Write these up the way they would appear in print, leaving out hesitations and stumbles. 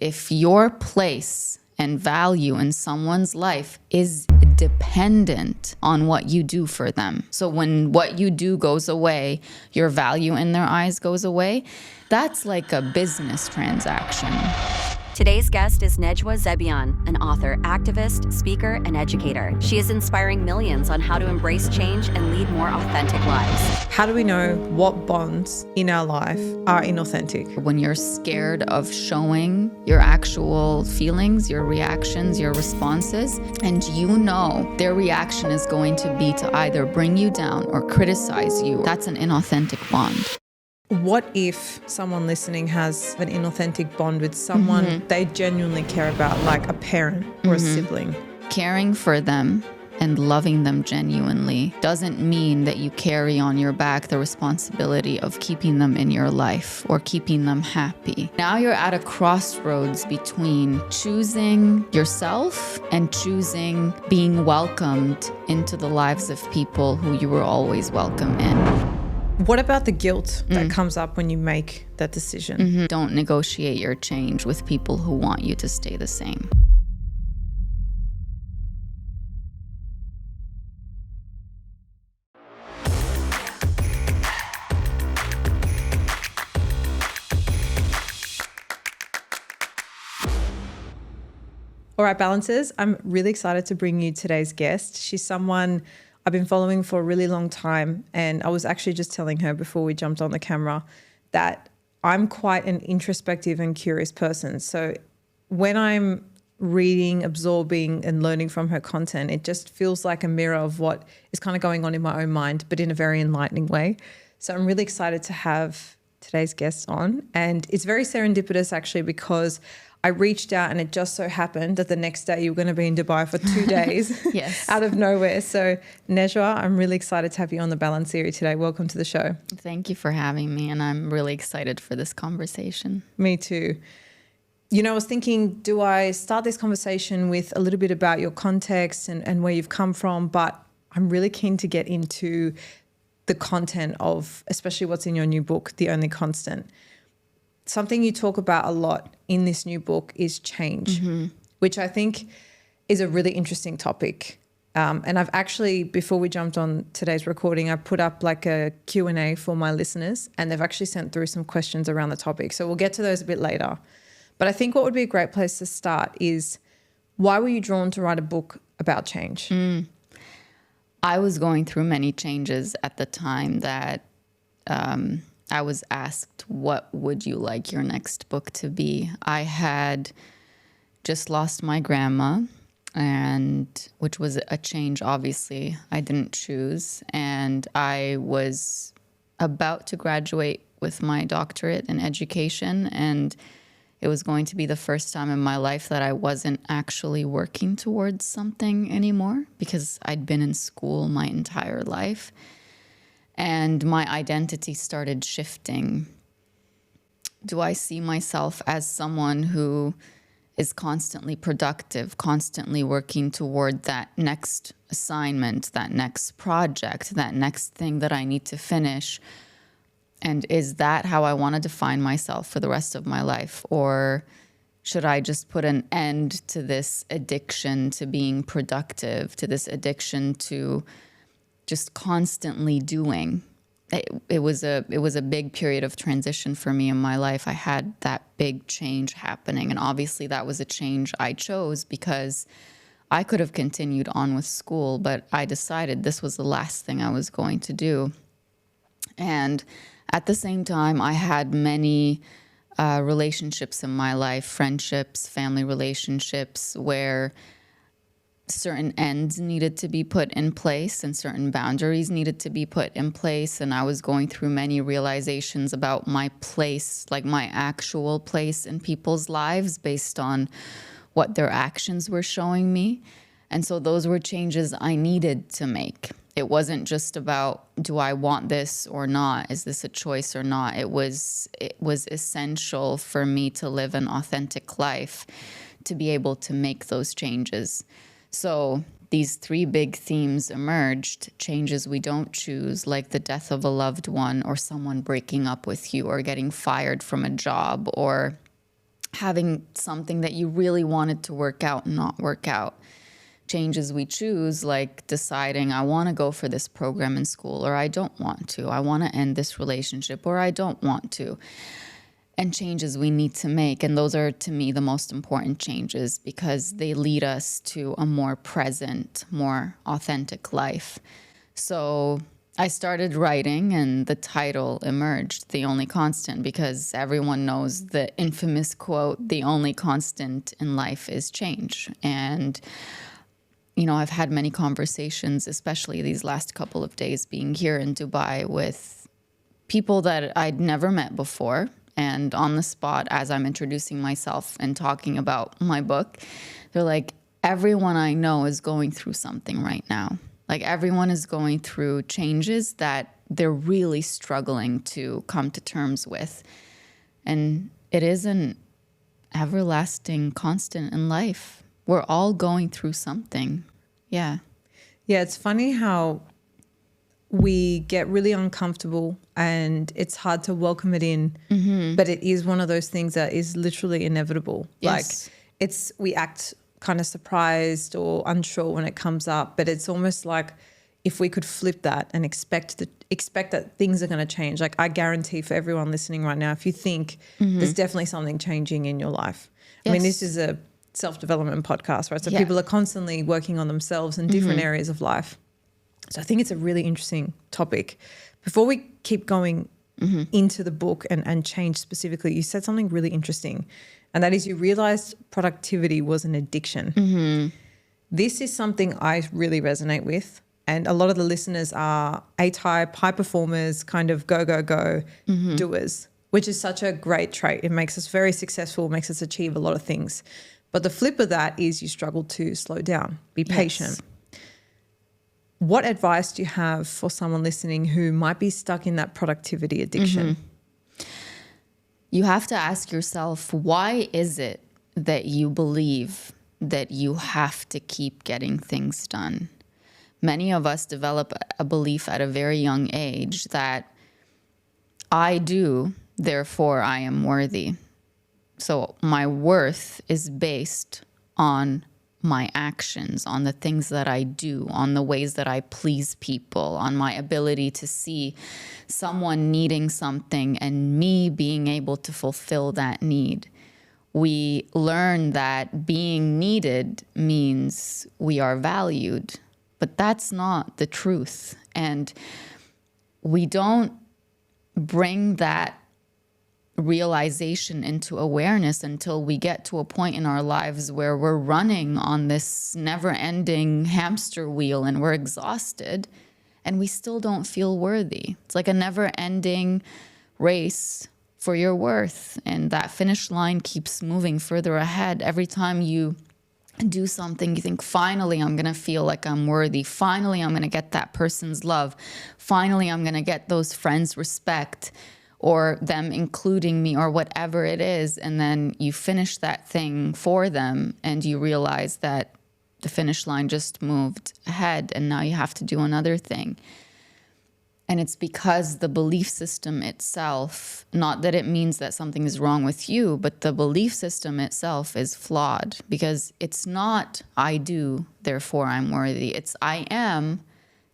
if your place and value in someone's life is dependent on what you do for them. So when what you do goes away, your value in their eyes goes away, that's like a business transaction. Today's guest is Najwa Zebian, an author, activist, speaker, and educator. She is inspiring millions on how to embrace change and lead more authentic lives. How do we know what bonds in our life are inauthentic? When you're scared of showing your actual feelings, your reactions, your responses, and you know their reaction is going to be to either bring you down or criticize you, that's an inauthentic bond. What if someone listening has an inauthentic bond with someone they genuinely care about, like a parent or a sibling? Caring for them and loving them genuinely doesn't mean that you carry on your back the responsibility of keeping them in your life or keeping them happy. Now you're at a crossroads between choosing yourself and choosing being welcomed into the lives of people who you were always welcome in. What about the guilt that comes up when you make that decision? Don't negotiate your change with people who want you to stay the same. All right, balancers, I'm really excited to bring you today's guest. She's someone I've been following for a really long time, and I was actually just telling her before we jumped on the camera that I'm quite an introspective and curious person. So when I'm reading, absorbing and learning from her content, it just feels like a mirror of what is kind of going on in my own mind, but in a very enlightening way. So I'm really excited to have today's guest on, and it's very serendipitous actually, because I reached out and it just so happened that the next day you were going to be in Dubai for 2 days Yes. out of nowhere. So Najwa, I'm really excited to have you on the Balance series today. Welcome to the show. Thank you for having me, and I'm really excited for this conversation. Me too. You know, I was thinking, do I start this conversation with a little bit about your context and where you've come from? But I'm really keen to get into the content of, especially what's in your new book, The Only Constant. Something you talk about a lot in this new book is change, which I think is a really interesting topic. And I've actually, before we jumped on today's recording, I put up like a Q&A for my listeners, and they've actually sent through some questions around the topic. So we'll get to those a bit later. But I think what would be a great place to start is, why were you drawn to write a book about change? I was going through many changes at the time that I was asked, what would you like your next book to be? I had just lost my grandma, and which was a change, obviously, I didn't choose. And I was about to graduate with my doctorate in education, and it was going to be the first time in my life that I wasn't actually working towards something anymore, because I'd been in school my entire life. And my identity started shifting. Do I see myself as someone who is constantly productive, constantly working toward that next assignment, that next project, that next thing that I need to finish? And is that how I want to define myself for the rest of my life? Or should I just put an end to this addiction to being productive, to this addiction to just constantly doing? It was a big period of transition for me in my life. I had that big change happening, and obviously that was a change I chose because I could have continued on with school, but I decided this was the last thing I was going to do. And at the same time, I had many relationships in my life, friendships, family relationships, where certain ends needed to be put in place and certain boundaries needed to be put in place. And I was going through many realizations about my place, like my actual place in people's lives based on what their actions were showing me. And so those were changes I needed to make. It wasn't just about, do I want this or not? Is this a choice or not? It was essential for me to live an authentic life, to be able to make those changes. So these three big themes emerged: changes we don't choose, like the death of a loved one, or someone breaking up with you, or getting fired from a job, or having something that you really wanted to work out and not work out. Changes we choose, like deciding I want to go for this program in school or I don't want to. I want to end this relationship or I don't want to. And changes we need to make. And those are, to me, the most important changes because they lead us to a more present, more authentic life. So I started writing and the title emerged, The Only Constant, because everyone knows the infamous quote, the only constant in life is change. And you know, I've had many conversations, especially these last couple of days being here in Dubai with people that I'd never met before. And on the spot, as I'm introducing myself and talking about my book, they're like, everyone I know is going through something right now. Like everyone is going through changes that they're really struggling to come to terms with. And it is an everlasting constant in life. We're all going through something. Yeah. Yeah, it's funny how we get really uncomfortable and it's hard to welcome it in, but it is one of those things that is literally inevitable. Yes. Like we act kind of surprised or unsure when it comes up, but it's almost like if we could flip that and expect that things are going to change. Like I guarantee for everyone listening right now, if you think there's definitely something changing in your life. Yes. I mean, this is a self-development podcast, right? So people are constantly working on themselves in different areas of life. So I think it's a really interesting topic. Before we keep going into the book and change specifically, you said something really interesting, and that is you realized productivity was an addiction. This is something I really resonate with, and a lot of the listeners are A-type, high performers, kind of go, go, go doers, which is such a great trait. It makes us very successful, makes us achieve a lot of things. But the flip of that is you struggle to slow down, be patient. Yes. What advice do you have for someone listening who might be stuck in that productivity addiction? You have to ask yourself, why is it that you believe that you have to keep getting things done? Many of us develop a belief at a very young age that I do, therefore I am worthy. So my worth is based on my actions, on the things that I do, on the ways that I please people, on my ability to see someone needing something and me being able to fulfill that need. We learn that being needed means we are valued, but that's not the truth. And we don't bring that realization into awareness until we get to a point in our lives where we're running on this never-ending hamster wheel and we're exhausted and we still don't feel worthy. It's like a never-ending race for your worth, and that finish line keeps moving further ahead. Every time you do something, you think, finally, I'm going to feel like I'm worthy. Finally, I'm going to get that person's love. Finally, I'm going to get those friends' respect, or them including me, or whatever it is. And then you finish that thing for them and you realize that the finish line just moved ahead and now you have to do another thing. And it's because the belief system itself, not that it means that something is wrong with you, but the belief system itself is flawed, because it's not I do, therefore I'm worthy. It's I am,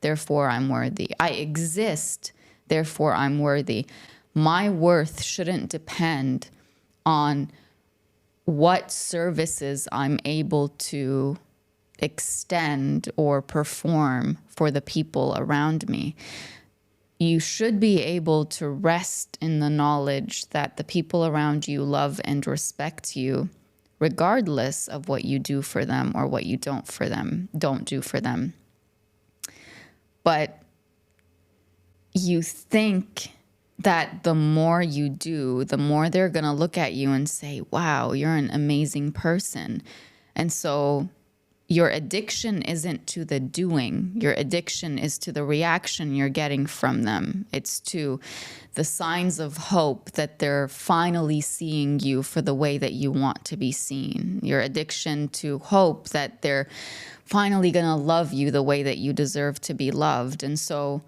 therefore I'm worthy. I exist, therefore I'm worthy. My worth shouldn't depend on what services I'm able to extend or perform for the people around me. You should be able to rest in the knowledge that the people around you love and respect you, regardless of what you do for them or what you don't do for them. But you think that the more you do, the more they're going to look at you and say, wow, you're an amazing person. And so your addiction isn't to the doing. Your addiction is to the reaction you're getting from them. It's to the signs of hope that they're finally seeing you for the way that you want to be seen. Your addiction to hope that they're finally going to love you the way that you deserve to be loved. And so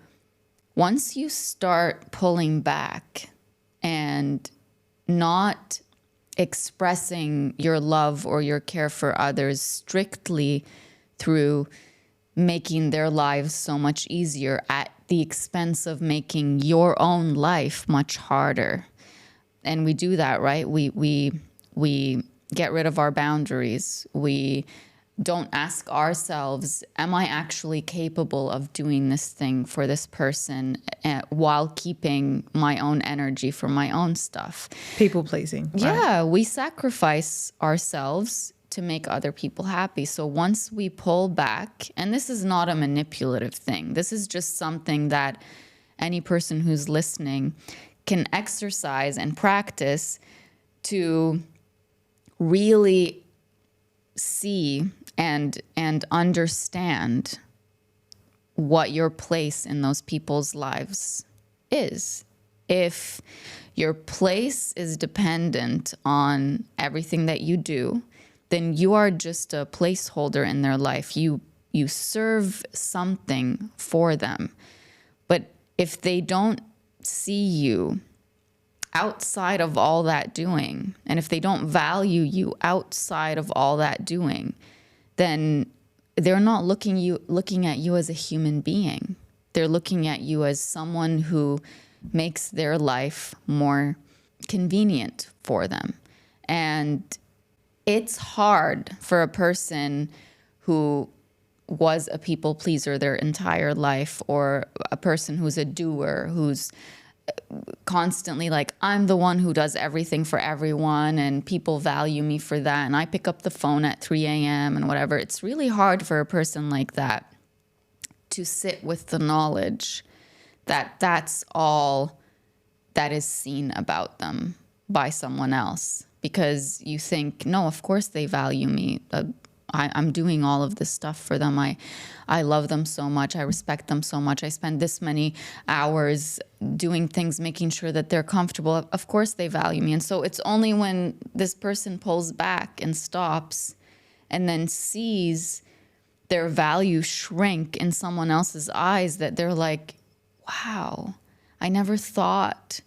once you start pulling back and not expressing your love or your care for others strictly through making their lives so much easier at the expense of making your own life much harder. And we do that, right? We get rid of our boundaries. We don't ask ourselves, am I actually capable of doing this thing for this person while keeping my own energy for my own stuff? People pleasing. Right? Yeah, we sacrifice ourselves to make other people happy. So once we pull back, and this is not a manipulative thing, this is just something that any person who's listening can exercise and practice to really see and understand what your place in those people's lives is. If your place is dependent on everything that you do, then you are just a placeholder in their life. You serve something for them. But if they don't see you outside of all that doing, and if they don't value you outside of all that doing, then they're not looking at you as a human being. They're looking at you as someone who makes their life more convenient for them. And it's hard for a person who was a people pleaser their entire life, or a person who's a doer, who's constantly like, I'm the one who does everything for everyone and people value me for that, and I pick up the phone at 3 a.m. and whatever. It's really hard for a person like that to sit with the knowledge that that's all that is seen about them by someone else. Because you think, no, of course they value me. I'm doing all of this stuff for them. I love them so much. I respect them so much. I spend this many hours doing things, making sure that they're comfortable. Of course they value me. And so it's only when this person pulls back and stops and then sees their value shrink in someone else's eyes that they're like, wow, I never thought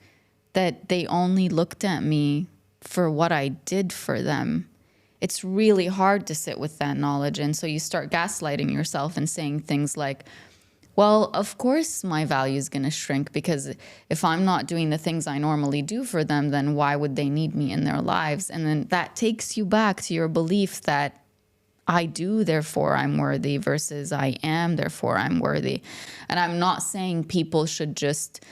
that they only looked at me for what I did for them. It's really hard to sit with that knowledge. And so you start gaslighting yourself and saying things like, well, of course my value is going to shrink, because if I'm not doing the things I normally do for them, then why would they need me in their lives? And then that takes you back to your belief that I do, therefore I'm worthy, versus I am, therefore I'm worthy. And I'm not saying people should just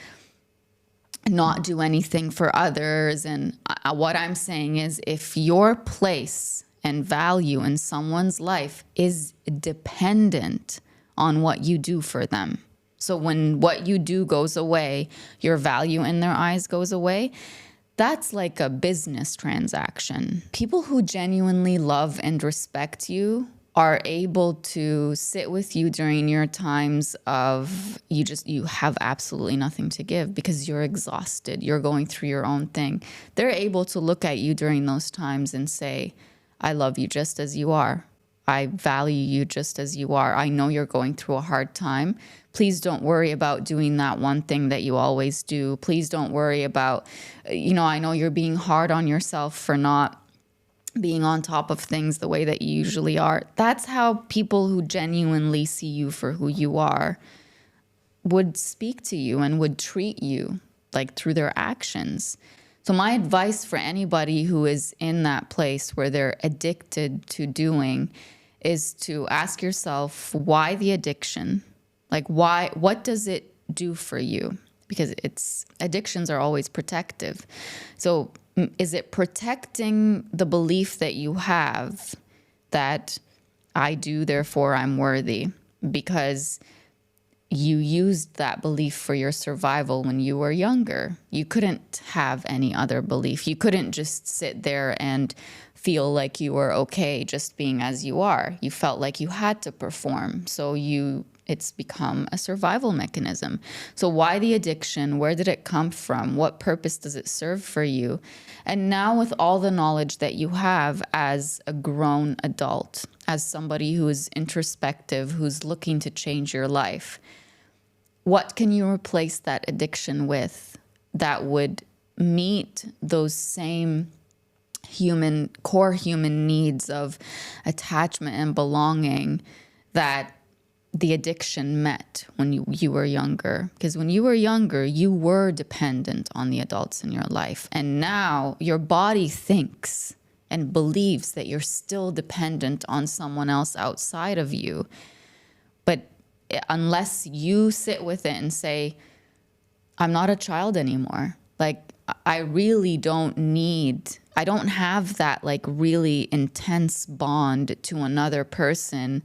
not do anything for others. And what I'm saying is, if your place and value in someone's life is dependent on what you do for them, so when what you do goes away, your value in their eyes goes away, that's like a business transaction. People who genuinely love and respect you are able to sit with you during your times of you have absolutely nothing to give because you're exhausted, you're going through your own thing. They're able to look at you during those times and say, I love you just as you are. I value you just as you are. I know you're going through a hard time. Please don't worry about doing that one thing that you always do. Please don't worry about, I know you're being hard on yourself for not being on top of things the way that you usually are. That's how people who genuinely see you for who you are would speak to you and would treat you, like through their actions. So my advice for anybody who is in that place where they're addicted to doing is to ask yourself, why the addiction? Like, what does it do for you? Because addictions are always protective. So is it protecting the belief that you have that I do, therefore I'm worthy? Because you used that belief for your survival when you were younger. You couldn't have any other belief. You couldn't just sit there and feel like you were okay just being as you are. You felt like you had to perform. So it's become a survival mechanism. So why the addiction? Where did it come from? What purpose does it serve for you? And now with all the knowledge that you have as a grown adult, as somebody who is introspective, who's looking to change your life, what can you replace that addiction with that would meet those same core human needs of attachment and belonging that the addiction met when you were younger. Because when you were younger, you were dependent on the adults in your life. And now your body thinks and believes that you're still dependent on someone else outside of you. But unless you sit with it and say, I'm not a child anymore. Like, I really don't I don't have that like really intense bond to another person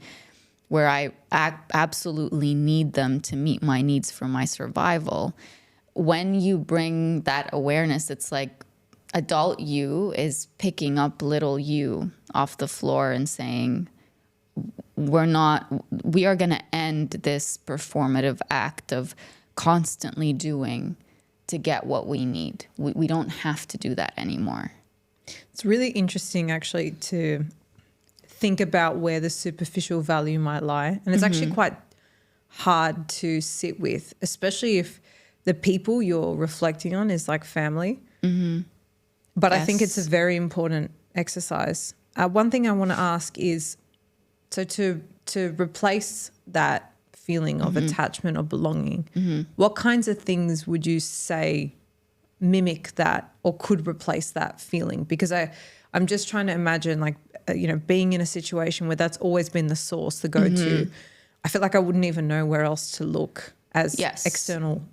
where I absolutely need them to meet my needs for my survival. When you bring that awareness, it's like adult you is picking up little you off the floor and saying, we are going to end this performative act of constantly doing to get what we need. We don't have to do that anymore. It's really interesting actually to think about where the superficial value might lie. And it's actually quite hard to sit with, especially if the people you're reflecting on is like family. But I think it's a very important exercise. One thing I want to ask is, so to replace that feeling of attachment or belonging, what kinds of things would you say mimic that or could replace that feeling? Because I'm just trying to imagine like, being in a situation where that's always been the source, the go-to. I feel like I wouldn't even know where else to look as external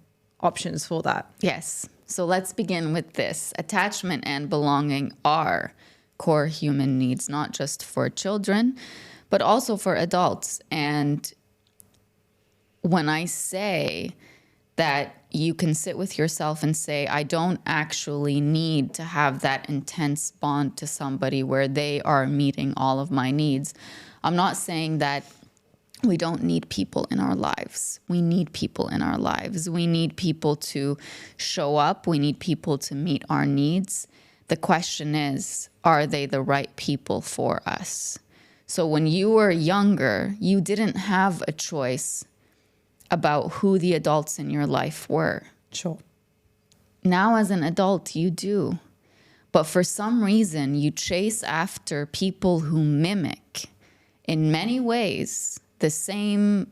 options for that. Yes. So let's begin with this. Attachment and belonging are core human needs, not just for children, but also for adults. And when I say that you can sit with yourself and say, I don't actually need to have that intense bond to somebody where they are meeting all of my needs. I'm not saying that we don't need people in our lives. We need people in our lives. We need people to show up. We need people to meet our needs. The question is, are they the right people for us? So when you were younger, you didn't have a choice about who the adults in your life were. Sure. Now as an adult, you do. But for some reason, you chase after people who mimic, in many ways, the same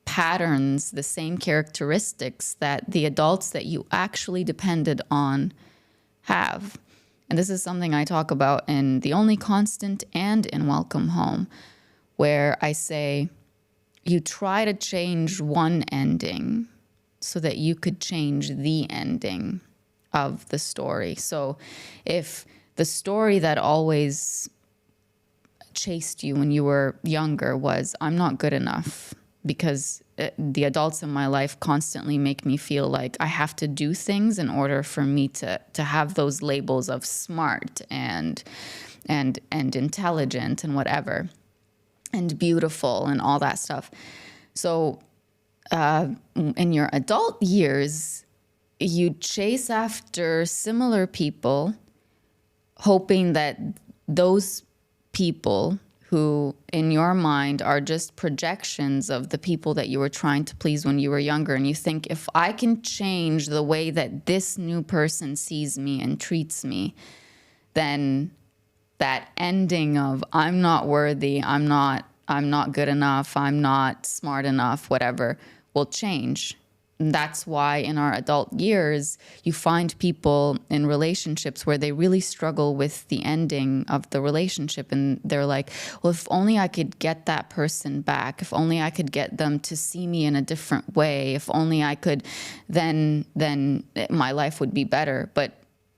patterns, the same characteristics that the adults that you actually depended on have. And this is something I talk about in The Only Constant and in Welcome Home, where I say, you try to change one ending so that you could change the ending of the story. So if the story that always chased you when you were younger was, I'm not good enough because the adults in my life constantly make me feel like I have to do things in order for me to have those labels of smart and intelligent and whatever, and beautiful and all that stuff. So in your adult years, you chase after similar people, hoping that those people who in your mind are just projections of the people that you were trying to please when you were younger. And you think, if I can change the way that this new person sees me and treats me, then that ending of I'm not worthy, I'm not good enough, I'm not smart enough, whatever, will change. And that's why in our adult years, you find people in relationships where they really struggle with the ending of the relationship. And they're like, well, if only I could get that person back, if only I could get them to see me in a different way, if only I could, then my life would be better. But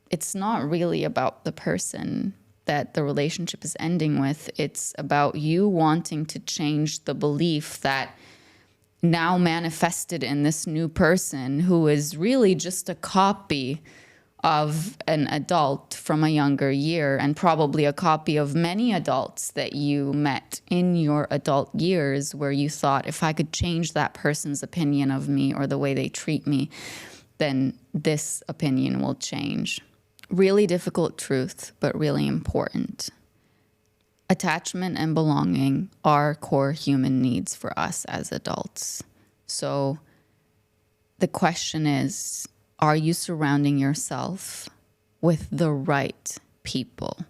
it's not really about the person that the relationship is ending with. It's about you wanting to change the belief that now manifested in this new person who is really just a copy of an adult from a younger year, and probably a copy of many adults that you met in your adult years, where you thought, if I could change that person's opinion of me or the way they treat me, then this opinion will change. Really difficult truth, but really important. Attachment and belonging are core human needs for us as adults. So the question is, are you surrounding yourself with the right people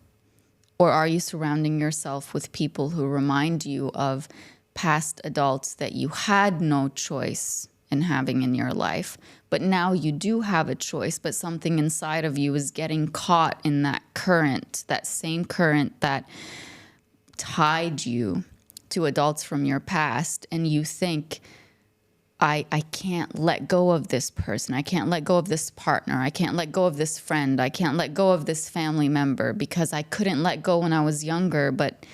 Or are you surrounding yourself with people who remind you of past adults that you had no choice in having in your life, but now you do have a choice, but something inside of you is getting caught in that current, that same current that tied you to adults from your past, and you think, I can't let go of this person. I can't let go of this partner. I can't let go of this friend. I can't let go of this family member because I couldn't let go when I was younger. But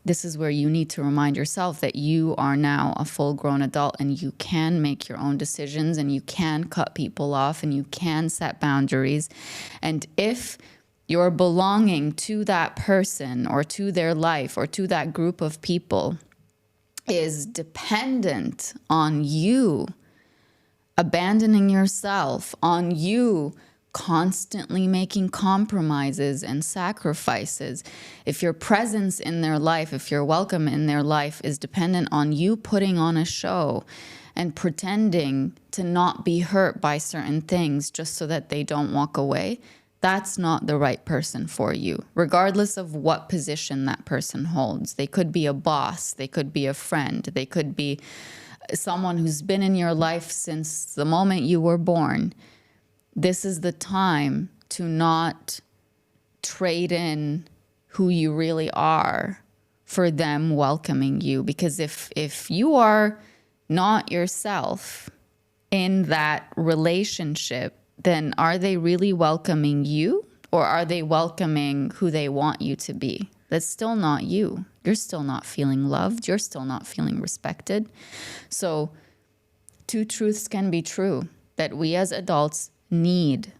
this is where you need to remind yourself that you are now a full-grown adult and you can make your own decisions and you can cut people off and you can set boundaries. And if you're belonging to that person or to their life or to that group of people is dependent on you abandoning yourself, on you constantly making compromises and sacrifices, if your presence in their life, if your welcome in their life is dependent on you putting on a show and pretending to not be hurt by certain things just so that they don't walk away, that's not the right person for you, regardless of what position that person holds. They could be a boss, they could be a friend, they could be someone who's been in your life since the moment you were born. This is the time to not trade in who you really are for them welcoming you. Because if you are not yourself in that relationship, then are they really welcoming you or are they welcoming who they want you to be? That's still not you. You're still not feeling loved. You're still not feeling respected. So two truths can be true, that we as adults need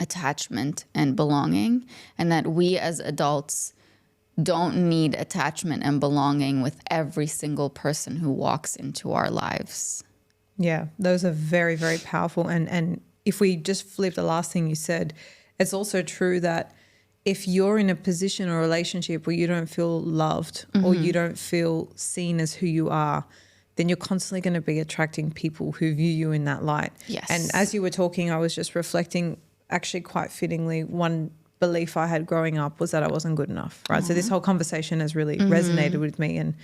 attachment and belonging, and that we as adults don't need attachment and belonging with every single person who walks into our lives. Yeah, those are very, very powerful. And if we just flip the last thing you said, it's also true that if you're in a position or relationship where you don't feel loved or you don't feel seen as who you are, then you're constantly going to be attracting people who view you in that light. Yes. And as you were talking, I was just reflecting, actually quite fittingly, one belief I had growing up was that I wasn't good enough, right? So this whole conversation has really resonated with me. And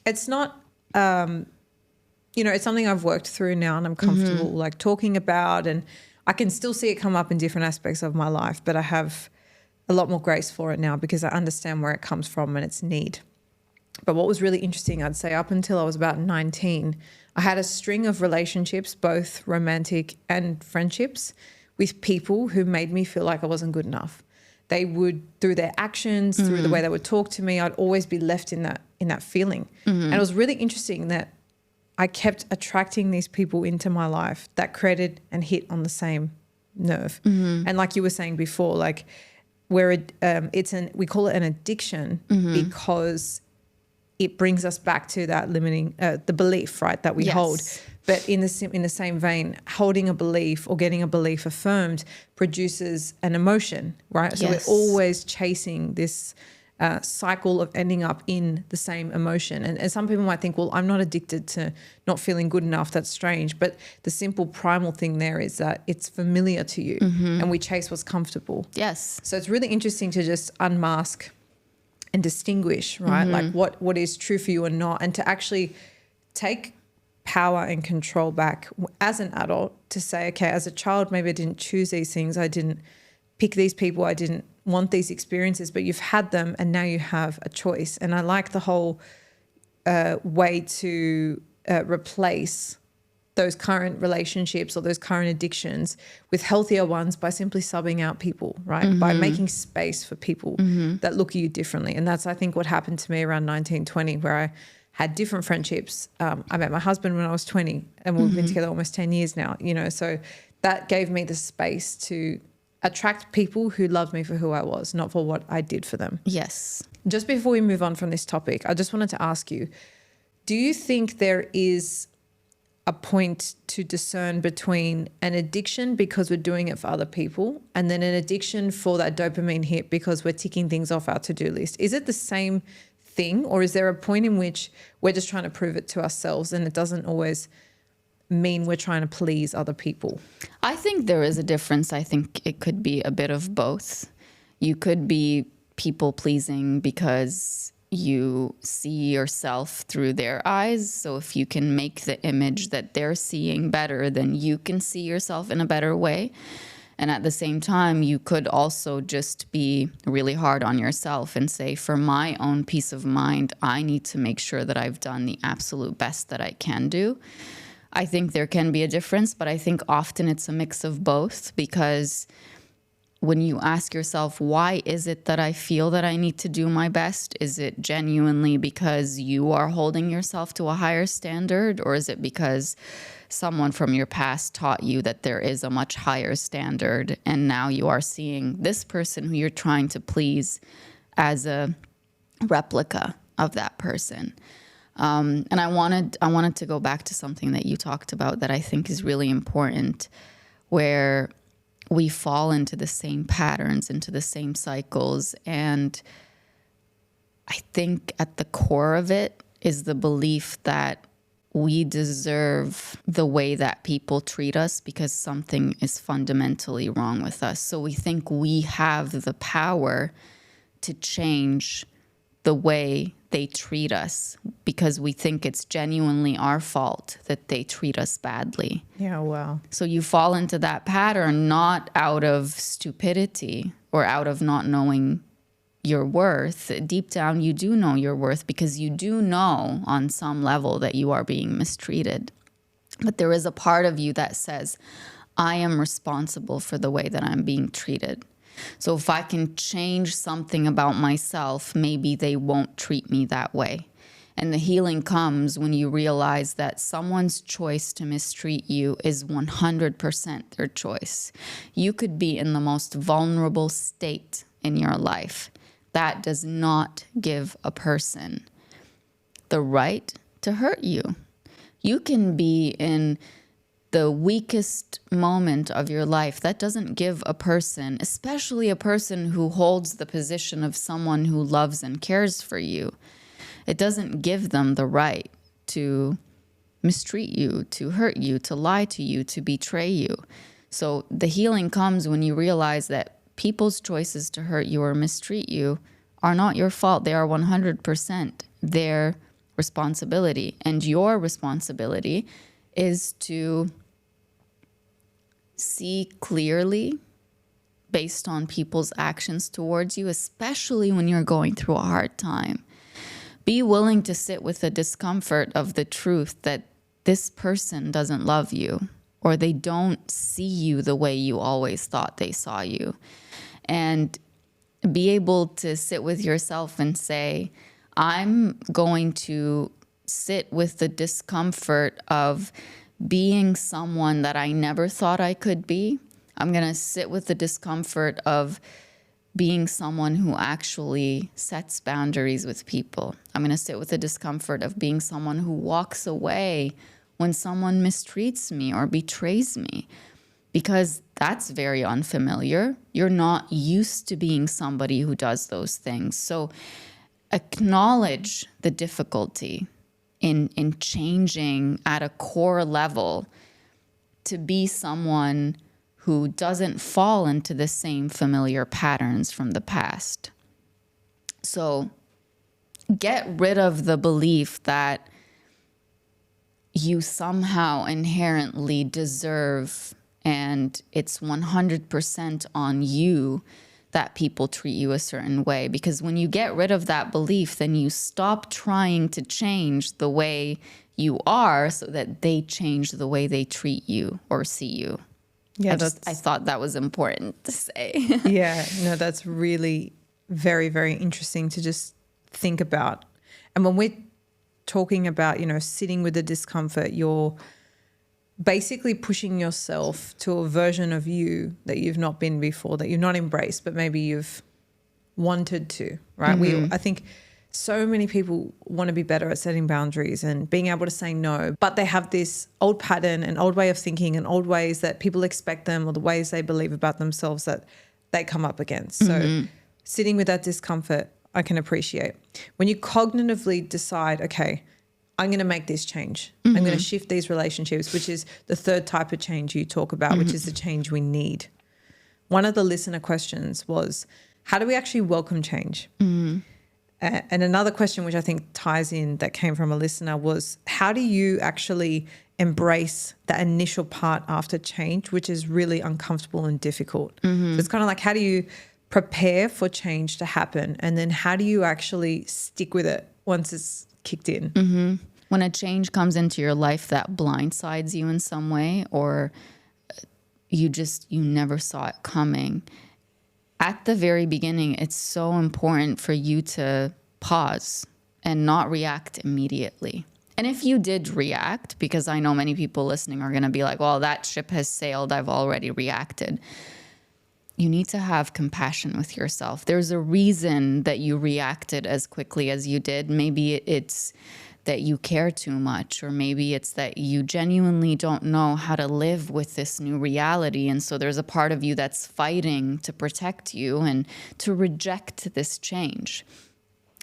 it's not, it's something I've worked through now and I'm comfortable like talking about, and I can still see it come up in different aspects of my life, but I have a lot more grace for it now because I understand where it comes from and its need. But what was really interesting, I'd say up until I was about 19, I had a string of relationships, both romantic and friendships, with people who made me feel like I wasn't good enough. They would, through their actions, through the way they would talk to me, I'd always be left in that feeling. And it was really interesting that I kept attracting these people into my life that created and hit on the same nerve. And like you were saying before, like where we call it an addiction because it brings us back to that limiting, the belief, right, that we hold. But in the same vein, holding a belief or getting a belief affirmed produces an emotion, right? So we're always chasing this cycle of ending up in the same emotion. And some people might think, well, I'm not addicted to not feeling good enough. That's strange. But the simple primal thing there is that it's familiar to you and we chase what's comfortable. Yes. So it's really interesting to just unmask and distinguish, right? Like what is true for you or not, and to actually take power and control back as an adult to say, okay, as a child, maybe I didn't choose these things. I didn't pick these people. I didn't want these experiences, but you've had them and now you have a choice. And I like the whole way to replace those current relationships or those current addictions with healthier ones by simply subbing out people, right? By making space for people that look at you differently. And that's, I think, what happened to me around 19, 20, where I had different friendships. I met my husband when I was 20 and we've been together almost 10 years now, so that gave me the space to attract people who loved me for who I was, not for what I did for them. Yes. Just before we move on from this topic, I just wanted to ask you, do you think there is a point to discern between an addiction because we're doing it for other people and then an addiction for that dopamine hit because we're ticking things off our to-do list? Is it the same thing, or is there a point in which we're just trying to prove it to ourselves and it doesn't always mean we're trying to please other people? I think there is a difference. I think it could be a bit of both. You could be people pleasing because you see yourself through their eyes. So if you can make the image that they're seeing better, then you can see yourself in a better way. And at the same time, you could also just be really hard on yourself and say, for my own peace of mind, I need to make sure that I've done the absolute best that I can do. I think there can be a difference, but I think often it's a mix of both, because when you ask yourself, why is it that I feel that I need to do my best? Is it genuinely because you are holding yourself to a higher standard? Or is it because someone from your past taught you that there is a much higher standard, and now you are seeing this person who you're trying to please as a replica of that person? And I wanted to go back to something that you talked about that I think is really important, where we fall into the same patterns, into the same cycles. And I think at the core of it is the belief that we deserve the way that people treat us because something is fundamentally wrong with us. So we think we have the power to change the way they treat us because we think it's genuinely our fault that they treat us badly. Yeah, wow. So you fall into that pattern not out of stupidity or out of not knowing your worth. Deep down, you do know your worth because you do know on some level that you are being mistreated. But there is a part of you that says, I am responsible for the way that I'm being treated. So if I can change something about myself, maybe they won't treat me that way. And the healing comes when you realize that someone's choice to mistreat you is 100% their choice. You could be in the most vulnerable state in your life. That does not give a person the right to hurt you. You can be in the weakest moment of your life. That doesn't give a person, especially a person who holds the position of someone who loves and cares for you, it doesn't give them the right to mistreat you, to hurt you, to lie to you, to betray you. So the healing comes when you realize that people's choices to hurt you or mistreat you are not your fault. They are 100% their responsibility. And your responsibility is to see clearly based on people's actions towards you, especially when you're going through a hard time. Be willing to sit with the discomfort of the truth that this person doesn't love you, or they don't see you the way you always thought they saw you. And be able to sit with yourself and say, I'm going to sit with the discomfort of being someone that I never thought I could be. I'm going to sit with the discomfort of being someone who actually sets boundaries with people. I'm going to sit with the discomfort of being someone who walks away when someone mistreats me or betrays me, because that's very unfamiliar. You're not used to being somebody who does those things. So acknowledge the difficulty in changing at a core level to be someone who doesn't fall into the same familiar patterns from the past. So get rid of the belief that you somehow inherently deserve, and it's 100% on you that people treat you a certain way. Because when you get rid of that belief, then you stop trying to change the way you are so that they change the way they treat you or see you. Yeah, I thought that was important to say. Yeah, no, that's really very, very interesting to just think about. And when we're talking about, sitting with the discomfort, you're basically pushing yourself to a version of you that you've not been before, that you've not embraced, but maybe you've wanted to, right? Mm-hmm. I think so many people want to be better at setting boundaries and being able to say no, but they have this old pattern and old way of thinking and old ways that people expect them, or the ways they believe about themselves that they come up against. So sitting with that discomfort, I can appreciate. When you cognitively decide, okay, I'm going to make this change. I'm going to shift these relationships, which is the third type of change you talk about, which is the change we need. One of the listener questions was, how do we actually welcome change? And another question which I think ties in that came from a listener was, how do you actually embrace that initial part after change, which is really uncomfortable and difficult? So it's kind of like, how do you prepare for change to happen? And then how do you actually stick with it once it's kicked in? When a change comes into your life that blindsides you in some way, or you never saw it coming, at the very beginning, it's so important for you to pause and not react immediately. And if you did react, because I know many people listening are going to be like, well, that ship has sailed, I've already reacted. You need to have compassion with yourself. There's a reason that you reacted as quickly as you did. Maybe it's that you care too much, or maybe it's that you genuinely don't know how to live with this new reality. And so there's a part of you that's fighting to protect you and to reject this change.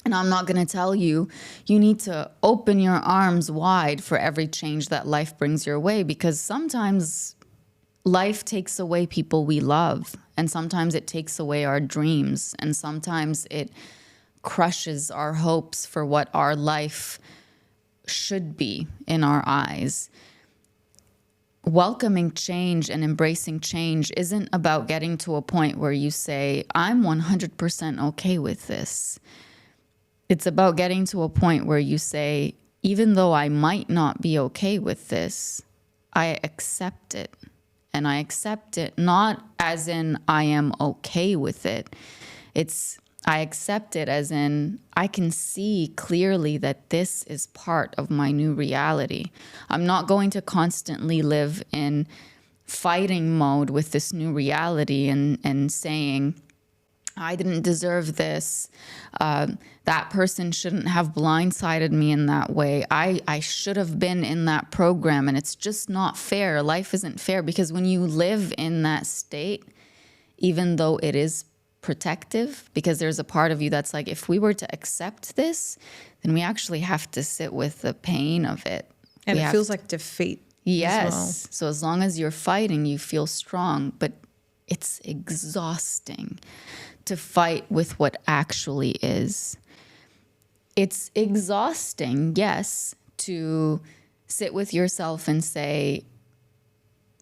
And I'm not going to tell you, you need to open your arms wide for every change that life brings your way, because sometimes life takes away people we love, and sometimes it takes away our dreams, and sometimes it crushes our hopes for what our life should be in our eyes. Welcoming change and embracing change isn't about getting to a point where you say, I'm 100% okay with this. It's about getting to a point where you say, even though I might not be okay with this, I accept it. And I accept it not as in I am okay with it. I accept it as in I can see clearly that this is part of my new reality. I'm not going to constantly live in fighting mode with this new reality and saying, I didn't deserve this. That person shouldn't have blindsided me in that way. I should have been in that program, and it's just not fair. Life isn't fair, because when you live in that state, even though it is protective, because there's a part of you that's like, if we were to accept this, then we actually have to sit with the pain of it. And it feels like defeat. Yes. As well. So as long as you're fighting, you feel strong, but it's exhausting to fight with what actually is. It's exhausting, yes, to sit with yourself and say,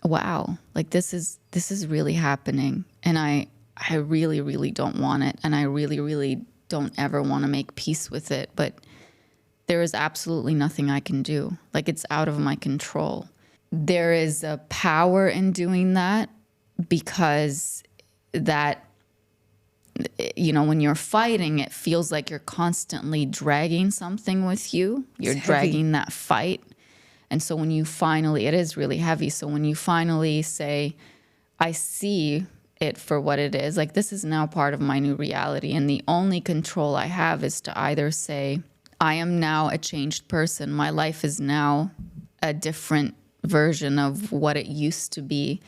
wow, like this is really happening. And I really, really don't want it. And I really, really don't ever want to make peace with it. But there is absolutely nothing I can do. Like, it's out of my control. There is a power in doing that, because that, you know, when you're fighting, it feels like you're constantly dragging something with you. You're dragging that fight. And so when you finally, it is really heavy. So when you finally say, I see it for what it is, like, this is now part of my new reality. And the only control I have is to either say, I am now a changed person. My life is now a different version of what it used to be.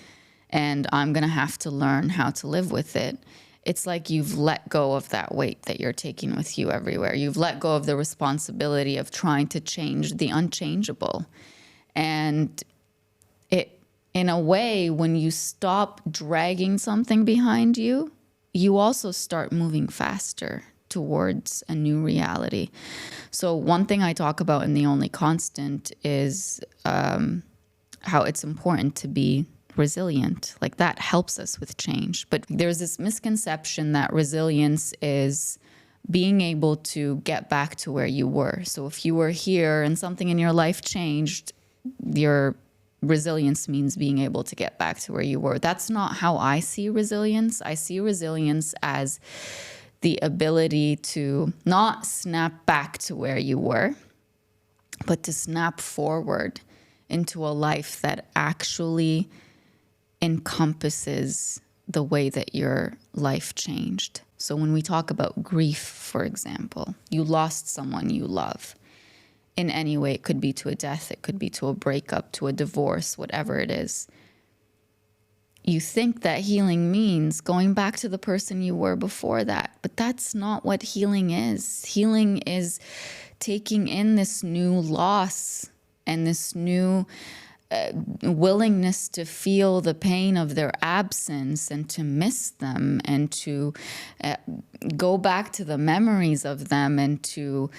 And I'm going to have to learn how to live with it. It's like you've let go of that weight that you're taking with you everywhere. You've let go of the responsibility of trying to change the unchangeable. And it, in a way, when you stop dragging something behind you, you also start moving faster towards a new reality. So one thing I talk about in The Only Constant is how it's important to be resilient. Like, that helps us with change. But there's this misconception that resilience is being able to get back to where you were. So if you were here and something in your life changed, your resilience means being able to get back to where you were. That's not how I see resilience. I see resilience as the ability to not snap back to where you were, but to snap forward into a life that actually encompasses the way that your life changed. So when we talk about grief, for example, you lost someone you love in any way. It could be to a death, it could be to a breakup, to a divorce, whatever it is. You think that healing means going back to the person you were before that, but that's not what healing is. Healing is taking in this new loss and this new willingness to feel the pain of their absence and to miss them and to go back to the memories of them and to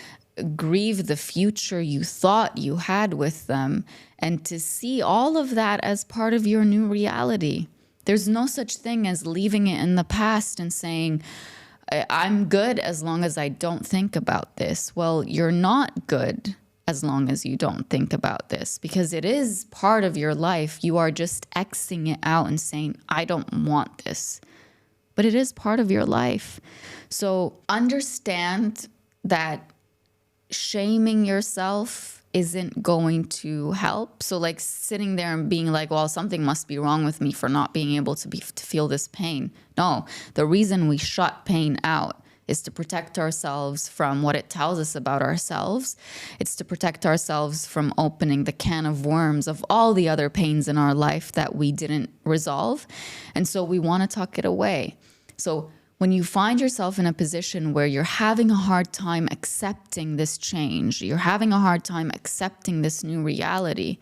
grieve the future you thought you had with them, and to see all of that as part of your new reality. There's no such thing as leaving it in the past and saying, I'm good as long as I don't think about this. Well, you're not good as long as you don't think about this, because it is part of your life. You are just Xing it out and saying, I don't want this. But it is part of your life. So understand that shaming yourself isn't going to help. So like sitting there and being like, well, something must be wrong with me for not being able to feel this pain. No, the reason we shut pain out is to protect ourselves from what it tells us about ourselves. It's to protect ourselves from opening the can of worms of all the other pains in our life that we didn't resolve. And so we want to tuck it away. So when you find yourself in a position where you're having a hard time accepting this change, you're having a hard time accepting this new reality,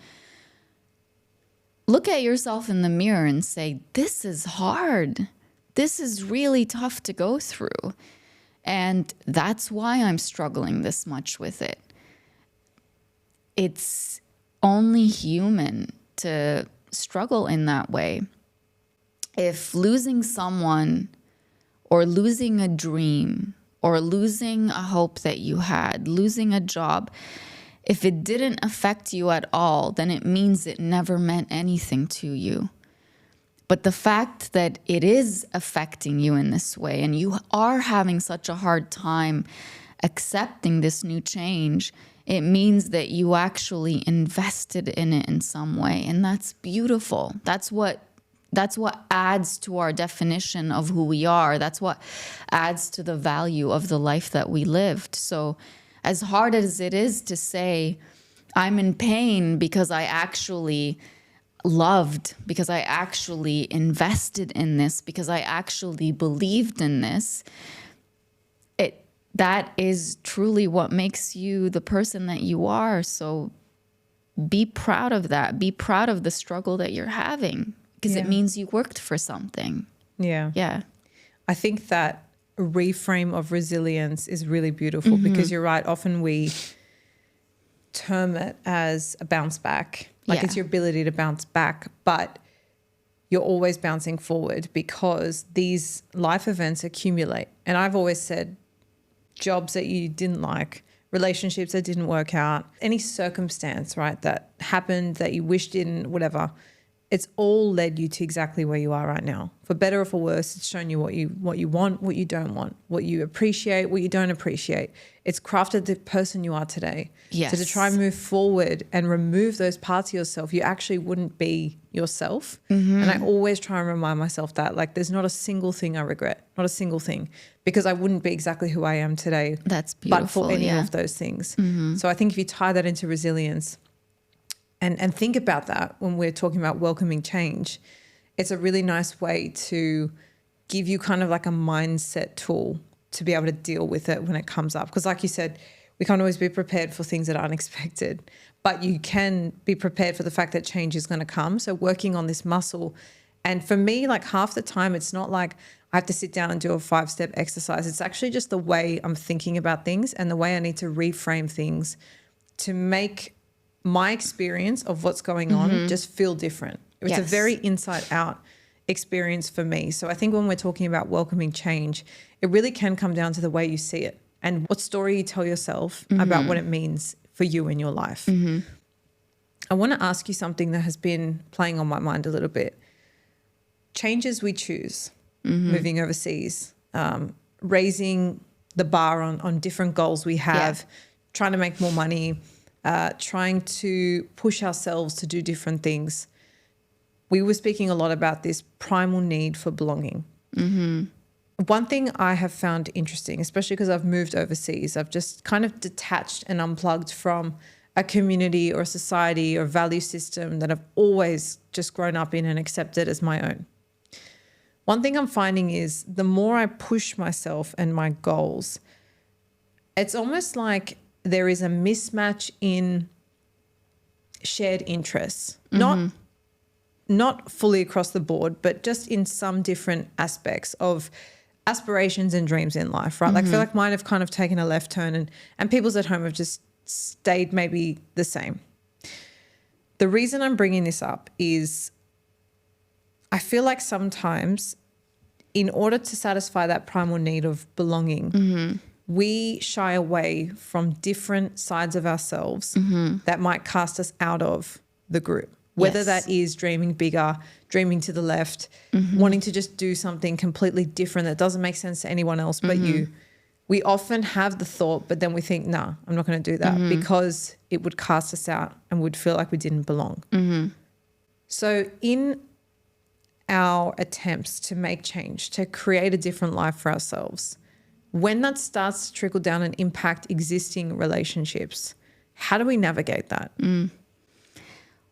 look at yourself in the mirror and say, this is hard. This is really tough to go through. And that's why I'm struggling this much with it. It's only human to struggle in that way. If losing someone or losing a dream or losing a hope that you had, losing a job, if it didn't affect you at all, then it means it never meant anything to you. But the fact that it is affecting you in this way and you are having such a hard time accepting this new change, it means that you actually invested in it in some way. And that's beautiful. That's what adds to our definition of who we are. That's what adds to the value of the life that we lived. So as hard as it is to say, I'm in pain because I actually loved, because I actually invested in this, because I actually believed in this, that is truly what makes you the person that you are. So be proud of that. Be proud of the struggle that you're having, because it means you worked for something. Yeah. Yeah. I think that reframe of resilience is really beautiful because you're right. Often we term it as a bounce back. Like it's your ability to bounce back, but you're always bouncing forward because these life events accumulate. And I've always said, jobs that you didn't like, relationships that didn't work out, any circumstance, right, that happened that you wished didn't, whatever, it's all led you to exactly where you are right now. For better or for worse, it's shown you what you want, what you don't want, what you appreciate, what you don't appreciate. It's crafted the person you are today. Yes. So to try and move forward and remove those parts of yourself, you actually wouldn't be yourself. And I always try and remind myself that, like, there's not a single thing I regret, not a single thing, because I wouldn't be exactly who I am today. That's beautiful. But for any of those things. So I think if you tie that into resilience, and think about that when we're talking about welcoming change, it's a really nice way to give you kind of like a mindset tool to be able to deal with it when it comes up. Because like you said, we can't always be prepared for things that are unexpected, but you can be prepared for the fact that change is going to come. So working on this muscle. And for me, like half the time, it's not like I have to sit down and do a 5-step exercise. It's actually just the way I'm thinking about things and the way I need to reframe things to make my experience of what's going on just feel different. It's a very inside out experience for me. So I think when we're talking about welcoming change, it really can come down to the way you see it and what story you tell yourself about what it means for you in your life. I want to ask you something that has been playing on my mind a little bit. Changes we choose, moving overseas, raising the bar on different goals we have, trying to make more money, trying to push ourselves to do different things. We were speaking a lot about this primal need for belonging. One thing I have found interesting, especially because I've moved overseas, I've just kind of detached and unplugged from a community or a society or value system that I've always just grown up in and accepted as my own. One thing I'm finding is the more I push myself and my goals, it's almost like there is a mismatch in shared interests, not fully across the board, but just in some different aspects of aspirations and dreams in life, right? Like I feel like mine have kind of taken a left turn and people's at home have just stayed maybe the same. The reason I'm bringing this up is I feel like sometimes in order to satisfy that primal need of belonging, we shy away from different sides of ourselves that might cast us out of the group. Whether that is dreaming bigger, dreaming to the left, wanting to just do something completely different that doesn't make sense to anyone else but you. We often have the thought, but then we think, nah, I'm not going to do that because it would cast us out and would feel like we didn't belong. So in our attempts to make change, to create a different life for ourselves, when that starts to trickle down and impact existing relationships, how do we navigate that?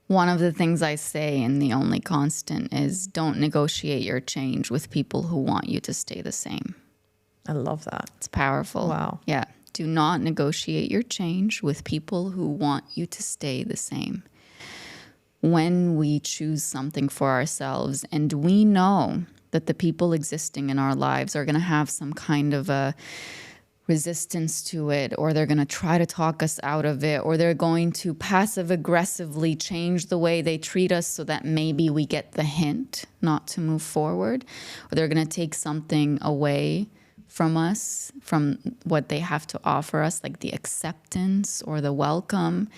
One of the things I say in The Only Constant is don't negotiate your change with people who want you to stay the same. I love that. It's powerful. Wow. Yeah. Do not negotiate your change with people who want you to stay the same. When we choose something for ourselves and we know that the people existing in our lives are going to have some kind of a resistance to it, or they're going to try to talk us out of it, or they're going to passive aggressively change the way they treat us so that maybe we get the hint not to move forward, or they're going to take something away from us, from what they have to offer us, like the acceptance or the welcome.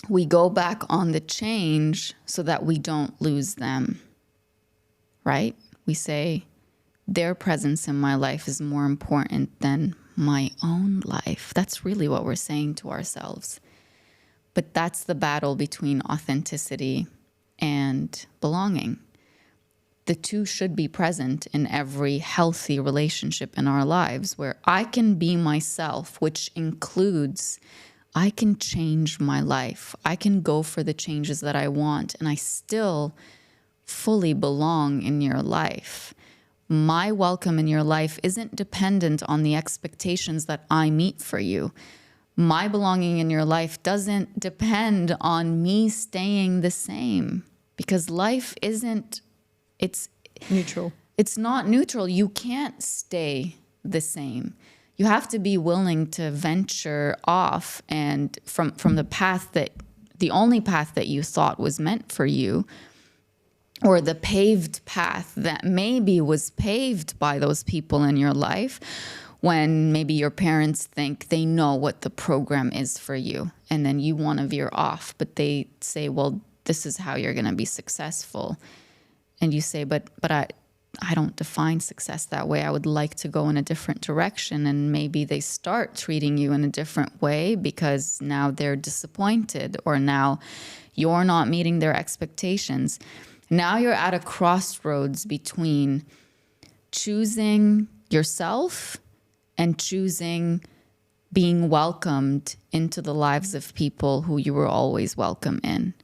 We go back on the change so that we don't lose them, right? We say, their presence in my life is more important than my own life. That's really what we're saying to ourselves. But that's the battle between authenticity and belonging. The two should be present in every healthy relationship in our lives where I can be myself, which includes I can change my life. I can go for the changes that I want, and I still fully belong in your life. My welcome in your life isn't dependent on the expectations that I meet for you. My belonging in your life doesn't depend on me staying the same, because life isn't, it's neutral. It's not neutral. You can't stay the same. You have to be willing to venture off and from the path that, the only path that you thought was meant for you, or the paved path that maybe was paved by those people in your life when maybe your parents think they know what the program is for you and then you want to veer off, but they say, well, this is how you're going to be successful. And you say, but I don't define success that way. I would like to go in a different direction. And maybe they start treating you in a different way because now they're disappointed, or now you're not meeting their expectations. Now you're at a crossroads between choosing yourself and choosing being welcomed into the lives of people who you were always welcome in.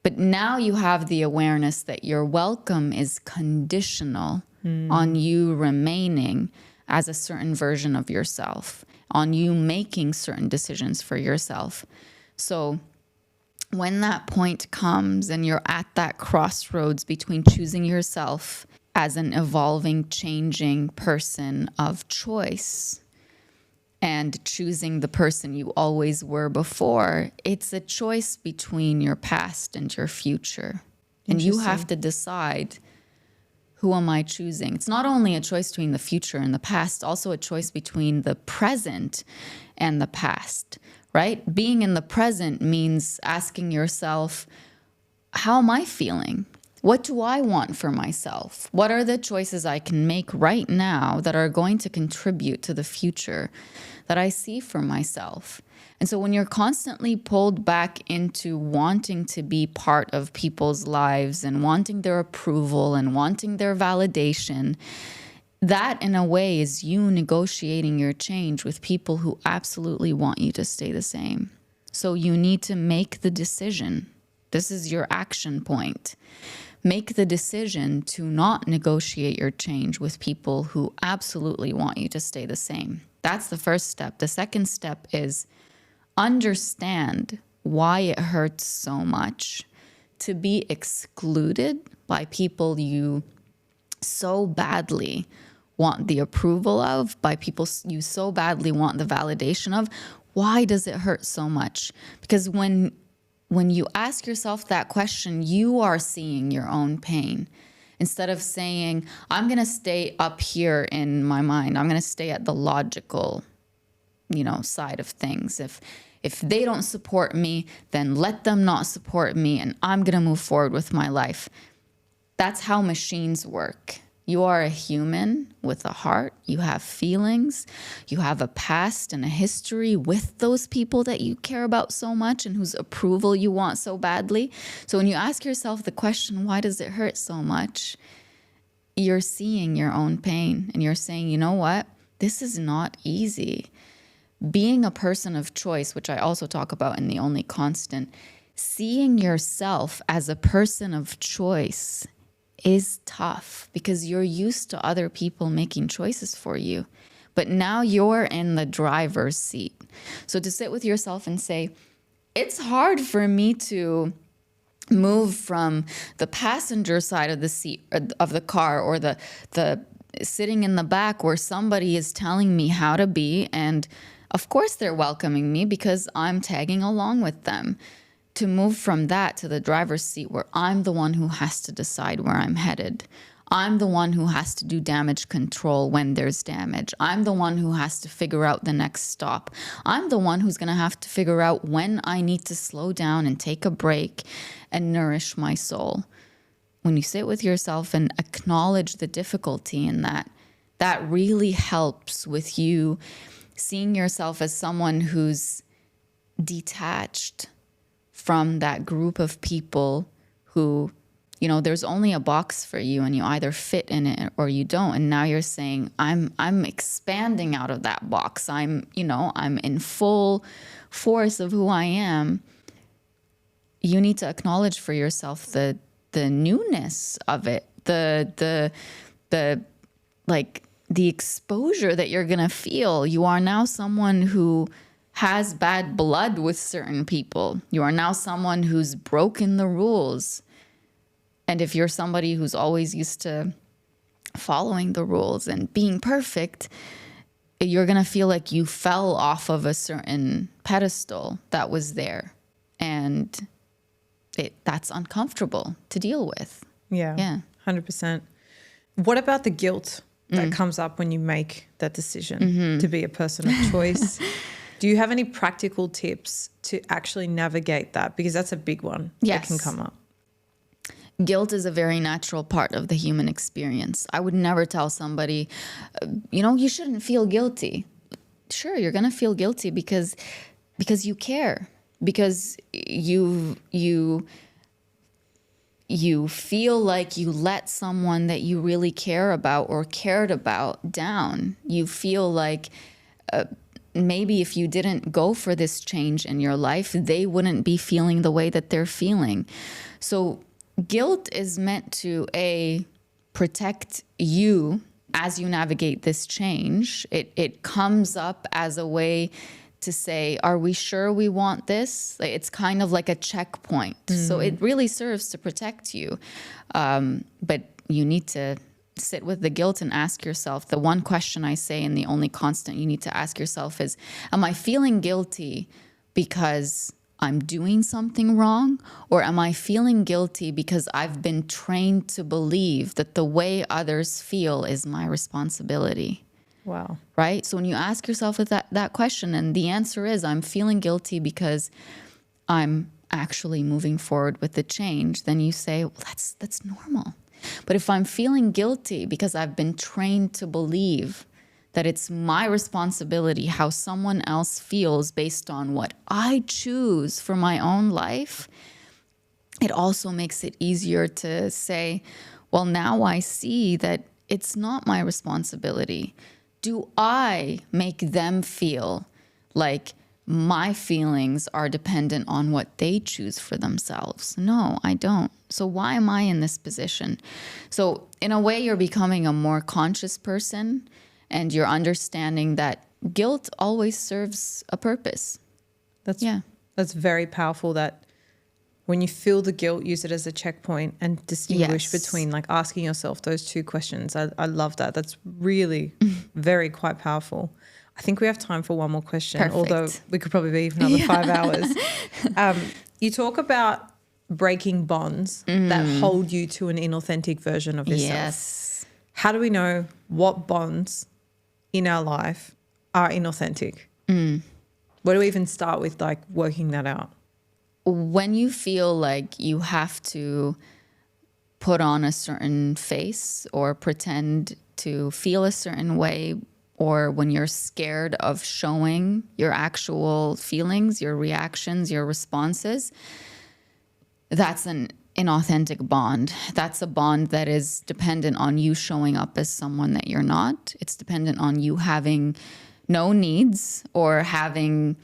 But now you have the awareness that your welcome is conditional on you remaining as a certain version of yourself, on you making certain decisions for yourself. So when that point comes and you're at that crossroads between choosing yourself as an evolving, changing person of choice and choosing the person you always were before, it's a choice between your past and your future. And you have to decide, who am I choosing? It's not only a choice between the future and the past, also a choice between the present and the past. Right? Being in the present means asking yourself, how am I feeling? What do I want for myself? What are the choices I can make right now that are going to contribute to the future that I see for myself? And so when you're constantly pulled back into wanting to be part of people's lives and wanting their approval and wanting their validation, that, in a way, is you negotiating your change with people who absolutely want you to stay the same. So you need to make the decision. This is your action point. Make the decision to not negotiate your change with people who absolutely want you to stay the same. That's the first step. The second step is understand why it hurts so much to be excluded by people you so badly want the approval of, by people you so badly want the validation of. Why does it hurt so much? Because when you ask yourself that question, you are seeing your own pain. Instead of saying, I'm going to stay up here in my mind, I'm going to stay at the logical, side of things. If they don't support me, then let them not support me, and I'm going to move forward with my life. That's how machines work. You are a human with a heart. You have feelings. You have a past and a history with those people that you care about so much and whose approval you want so badly. So when you ask yourself the question, why does it hurt so much? You're seeing your own pain and you're saying, you know what? This is not easy. Being a person of choice, which I also talk about in The Only Constant, seeing yourself as a person of choice is tough because you're used to other people making choices for you. But now you're in the driver's seat. So to sit with yourself and say, it's hard for me to move from the passenger side of the seat of the car, or the sitting in the back where somebody is telling me how to be, and of course they're welcoming me because I'm tagging along with them, to move from that to the driver's seat where I'm the one who has to decide where I'm headed. I'm the one who has to do damage control when there's damage. I'm the one who has to figure out the next stop. I'm the one who's going to have to figure out when I need to slow down and take a break and nourish my soul. When you sit with yourself and acknowledge the difficulty in that, that really helps with you seeing yourself as someone who's detached from that group of people who, there's only a box for you and you either fit in it or you don't. And now you're saying, I'm expanding out of that box. I'm in full force of who I am. You need to acknowledge for yourself the newness of it, the exposure that you're going to feel. You are now someone who has bad blood with certain people. You are now someone who's broken the rules. And if you're somebody who's always used to following the rules and being perfect, you're going to feel like you fell off of a certain pedestal that was there. And that's uncomfortable to deal with. Yeah. 100%. What about the guilt that comes up when you make that decision to be a person of choice? Do you have any practical tips to actually navigate that? Because that's a big one that can come up. Guilt is a very natural part of the human experience. I would never tell somebody, you shouldn't feel guilty. Sure, you're going to feel guilty because you care, because you feel like you let someone that you really care about or cared about down. You feel like maybe if you didn't go for this change in your life, they wouldn't be feeling the way that they're feeling. So guilt is meant to, protect you as you navigate this change. It comes up as a way to say, are we sure we want this? It's kind of like a checkpoint. So it really serves to protect you. But you need to sit with the guilt and ask yourself, the one question I say and the only constant you need to ask yourself is, am I feeling guilty because I'm doing something wrong? Or am I feeling guilty because I've been trained to believe that the way others feel is my responsibility? Wow. Right? So when you ask yourself that question and the answer is, I'm feeling guilty because I'm actually moving forward with the change, then you say, well, that's normal. But if I'm feeling guilty because I've been trained to believe that it's my responsibility how someone else feels based on what I choose for my own life, it also makes it easier to say, well, now I see that it's not my responsibility. Do I make them feel like my feelings are dependent on what they choose for themselves? No, I don't. So why am I in this position? So in a way, you're becoming a more conscious person, and you're understanding that guilt always serves a purpose. That's That's very powerful, that when you feel the guilt, use it as a checkpoint and distinguish between like asking yourself those two questions. I love that. That's really very quite powerful. I think we have time for one more question, although we could probably be another 5 hours. You talk about breaking bonds that hold you to an inauthentic version of yourself. Yes. How do we know what bonds in our life are inauthentic? Where do we even start with like working that out? When you feel like you have to put on a certain face or pretend to feel a certain way, or when you're scared of showing your actual feelings, your reactions, your responses, that's an inauthentic bond. That's a bond that is dependent on you showing up as someone that you're not. It's dependent on you having no needs, or having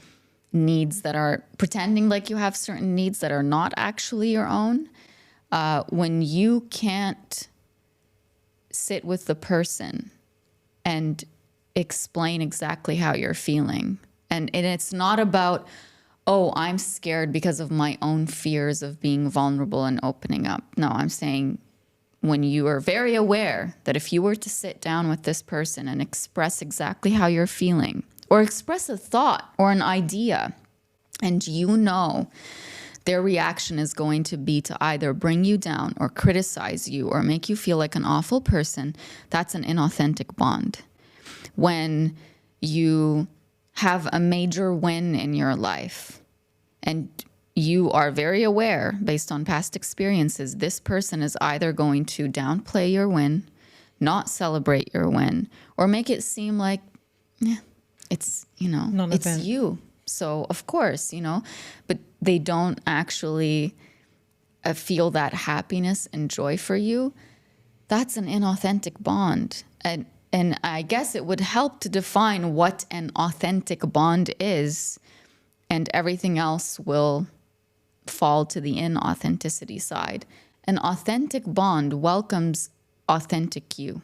needs that are pretending like you have certain needs that are not actually your own. When you can't sit with the person and explain exactly how you're feeling, and it's not about, oh, I'm scared because of my own fears of being vulnerable and opening up. No, I'm saying when you are very aware that if you were to sit down with this person and express exactly how you're feeling, or express a thought or an idea, and you know their reaction is going to be to either bring you down or criticize you or make you feel like an awful person, that's an inauthentic bond. When you have a major win in your life and you are very aware, based on past experiences, this person is either going to downplay your win, not celebrate your win, or make it seem like, it's, it's you. So of course, but they don't actually feel that happiness and joy for you. That's an inauthentic bond. And I guess it would help to define what an authentic bond is, and everything else will fall to the inauthenticity side. An authentic bond welcomes authentic you.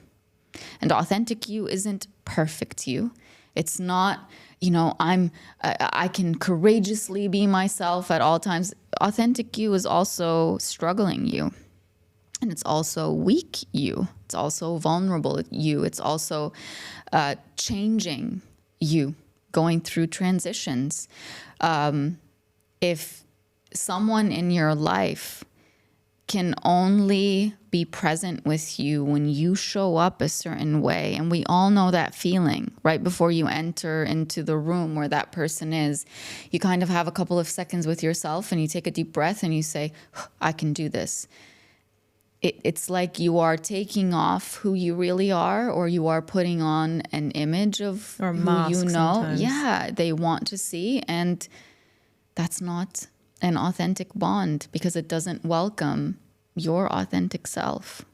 And authentic you isn't perfect you. It's not, I can courageously be myself at all times. Authentic you is also struggling you. And it's also weak you. It's also vulnerable you. It's also changing you, going through transitions. If someone in your life can only be present with you when you show up a certain way, and we all know that feeling right before you enter into the room where that person is, you kind of have a couple of seconds with yourself and you take a deep breath and you say, I can do this. It's like you are taking off who you really are, or you are putting on an image of or who you know. Sometimes. Yeah, they want to see, and that's not an authentic bond because it doesn't welcome your authentic self.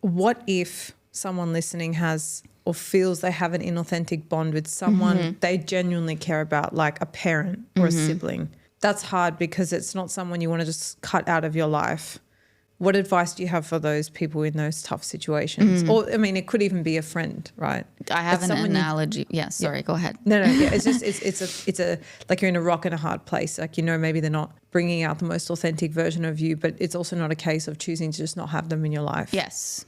What if someone listening has or feels they have an inauthentic bond with someone they genuinely care about, like a parent or a sibling? That's hard because it's not someone you want to just cut out of your life. What advice do you have for those people in those tough situations? Or, it could even be a friend, right? I have an analogy. Go ahead. No. Yeah, it's just, it's a like you're in a rock and a hard place. Like, maybe they're not bringing out the most authentic version of you, but it's also not a case of choosing to just not have them in your life. Yes.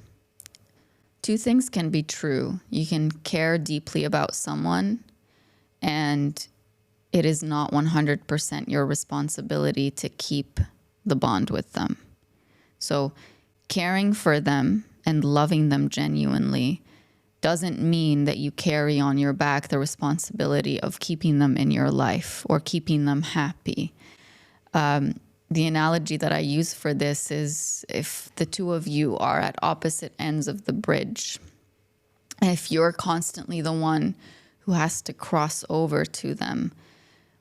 Two things can be true. You can care deeply about someone, and it is not 100% your responsibility to keep the bond with them. So caring for them and loving them genuinely doesn't mean that you carry on your back the responsibility of keeping them in your life or keeping them happy. The analogy that I use for this is if the two of you are at opposite ends of the bridge, and if you're constantly the one who has to cross over to them,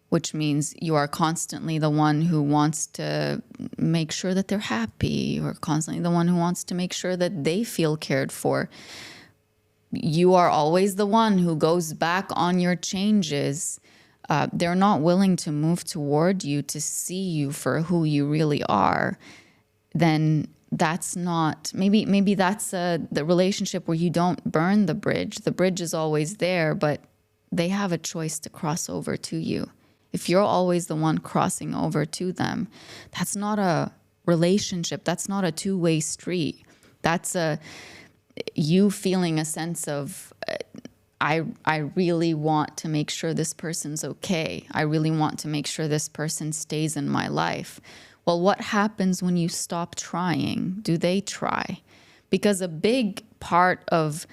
which means you are constantly the one who wants to make sure that they're happy, or constantly the one who wants to make sure that they feel cared for. You are always the one who goes back on your changes. They're not willing to move toward you to see you for who you really are. Then that's not, maybe that's the relationship where you don't burn the bridge. The bridge is always there, but they have a choice to cross over to you. if you're always the one crossing over to them, that's not a relationship. That's not a two-way street. That's you feeling a sense of, I really want to make sure this person's okay. I really want to make sure this person stays in my life. Well, what happens when you stop trying? Do they try? Because a big part of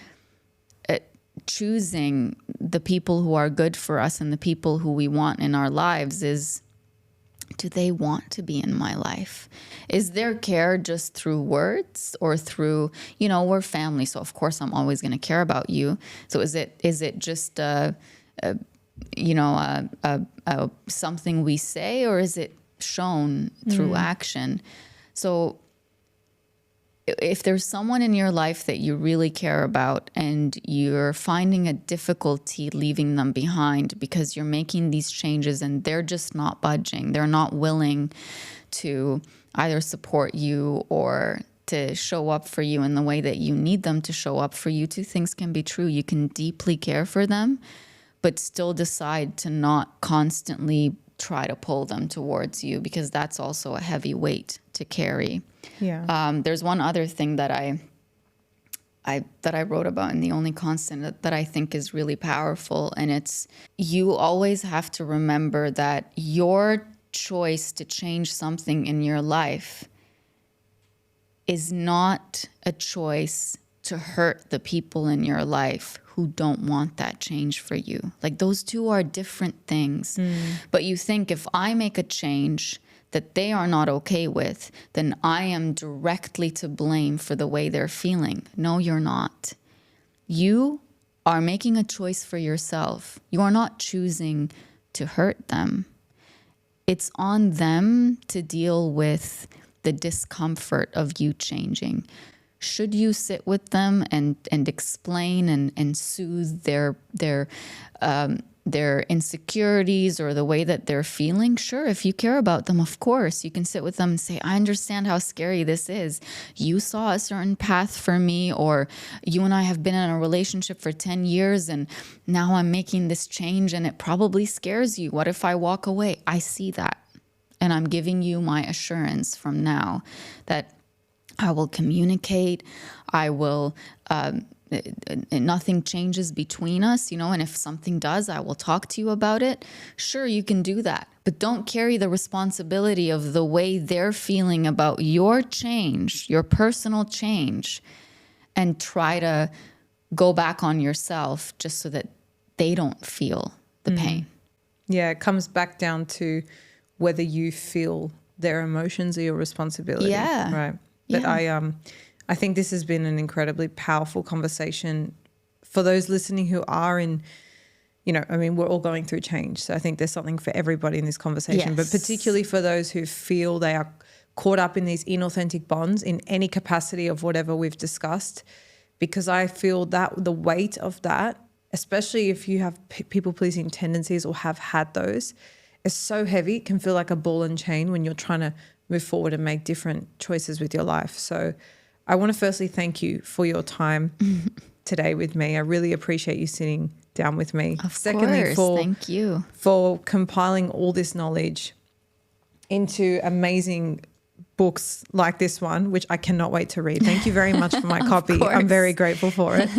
choosing the people who are good for us and the people who we want in our lives is, do they want to be in my life? Is their care just through words or through, we're family, so of course I'm always going to care about you. So is it just something we say, or is it shown through action? So if there's someone in your life that you really care about and you're finding a difficulty leaving them behind because you're making these changes and they're just not budging, they're not willing to either support you or to show up for you in the way that you need them to show up for you, two things can be true. You can deeply care for them, but still decide to not constantly try to pull them towards you, because that's also a heavy weight to carry. Yeah. There's one other thing that I wrote about in The Only Constant that I think is really powerful, and it's, you always have to remember that your choice to change something in your life is not a choice to hurt the people in your life who don't want that change for you. Like, those two are different things. But you think, if I make a change that they are not okay with, then I am directly to blame for the way they're feeling. No, you're not. You are making a choice for yourself. You are not choosing to hurt them. It's on them to deal with the discomfort of you changing. Should you sit with them and explain and soothe their insecurities or the way that they're feeling? Sure, if you care about them, of course, you can sit with them and say, I understand how scary this is. You saw a certain path for me, or you and I have been in a relationship for 10 years and now I'm making this change and it probably scares you. What if I walk away? I see that. And I'm giving you my assurance from now that I will communicate. I will, nothing changes between us, and if something does, I will talk to you about it. Sure, you can do that, but don't carry the responsibility of the way they're feeling about your change, your personal change, and try to go back on yourself just so that they don't feel the pain. Yeah, it comes back down to whether you feel their emotions are your responsibility. Yeah. Right. But yeah. I think this has been an incredibly powerful conversation for those listening who are in, we're all going through change. So I think there's something for everybody in this conversation, but particularly for those who feel they are caught up in these inauthentic bonds in any capacity of whatever we've discussed, because I feel that the weight of that, especially if you have people-pleasing tendencies or have had those, is so heavy. It can feel like a ball and chain when you're trying to move forward and make different choices with your life. So I want to firstly thank you for your time today with me. I really appreciate you sitting down with me. Secondly, thank you for compiling all this knowledge into amazing books like this one, which I cannot wait to read. Thank you very much for my copy. I'm very grateful for it.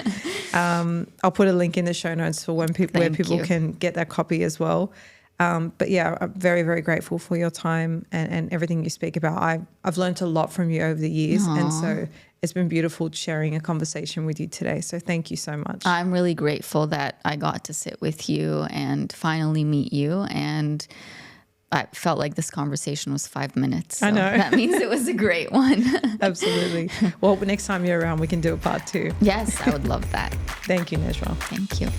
I'll put a link in the show notes for where people can get that copy as well. But yeah, I'm very, very grateful for your time and everything you speak about. I've learned a lot from you over the years. Aww. And so it's been beautiful sharing a conversation with you today. So thank you so much. I'm really grateful that I got to sit with you and finally meet you. And I felt like this conversation was 5 minutes. So I know. That means it was a great one. Absolutely. Well, next time you're around, we can do a part 2. Yes, I would love that. Thank you, Najwa. Thank you.